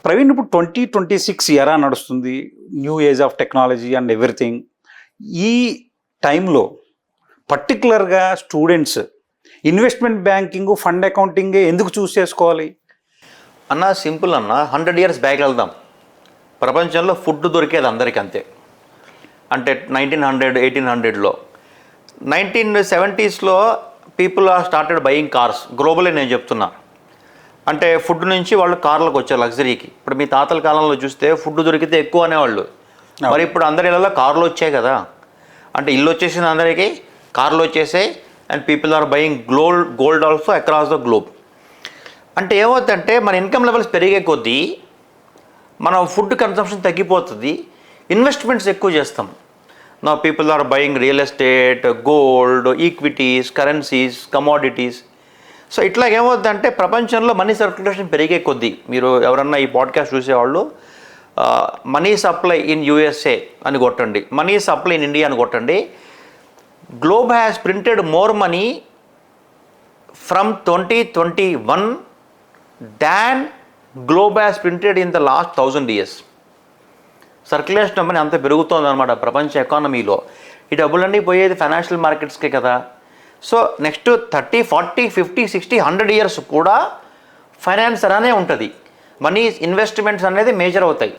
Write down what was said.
ప్రవీణ్, ఇప్పుడు 2026 ఎరా నడుస్తుంది, new age of technology and everything. ఈ టైంలో పర్టికులర్గా students investment banking, fund accounting ఎందుకు చూస్ చేసుకోవాలి? అన్న సింపుల్ అన్న, 100 years బ్యాక్ వెళ్దాం. ప్రపంచంలో ఫుడ్ దొరికేది అందరికీ అంతే. అంటే 1900, 1800లో, 1970sలో people are started buying cars. Globally నేను చెప్తున్నా. అంటే ఫుడ్ నుంచి వాళ్ళు కార్లకు వచ్చారు, లగ్జరీకి. ఇప్పుడు మీ తాతల కాలంలో చూస్తే ఫుడ్ దొరికితే ఎక్కువ అనేవాళ్ళు. మరి ఇప్పుడు అందరి ఇళ్ళలో కార్లు వచ్చాయి కదా. అంటే ఇల్లు వచ్చేసింది అందరికీ, కార్లు వచ్చేసాయి. And people are buying gold also across the globe. అంటే ఏమవుతుందంటే మన ఇన్కమ్ లెవెల్స్ పెరిగే కొద్దీ మన ఫుడ్ కన్సంప్షన్ తగ్గిపోతుంది, ఇన్వెస్ట్మెంట్స్ ఎక్కువ చేస్తాం. నా people are buying real estate, gold, equities, currencies, commodities. So ఇట్లా ఏమవుతుందంటే ప్రపంచంలో మనీ సర్క్యులేషన్ పెరిగే కొద్దీ, మీరు ఎవరన్నా ఈ పాడ్కాస్ట్ చూసేవాళ్ళు మనీ సప్లై ఇన్ యూఎస్ఏ అని కొట్టండి, మనీ సప్లై ఇన్ ఇండియా అని కొట్టండి. Globe has printed more money from 2021 than globe has printed in the last 1000 years. Circulation money అంత పెరుగుతుంది అనమాట ప్రపంచ ఎకానమీలో. ఈ డబ్బులన్నీ పోయేది ఫైనాన్షియల్ మార్కెట్స్కే కదా. సో నెక్స్ట్ 30, 40, 50, 60, 100 years కూడా ఫైనాన్స్ అలానే ఉంటుంది. మనీ ఇన్వెస్ట్మెంట్స్ అనేది మేజర్ అవుతాయి.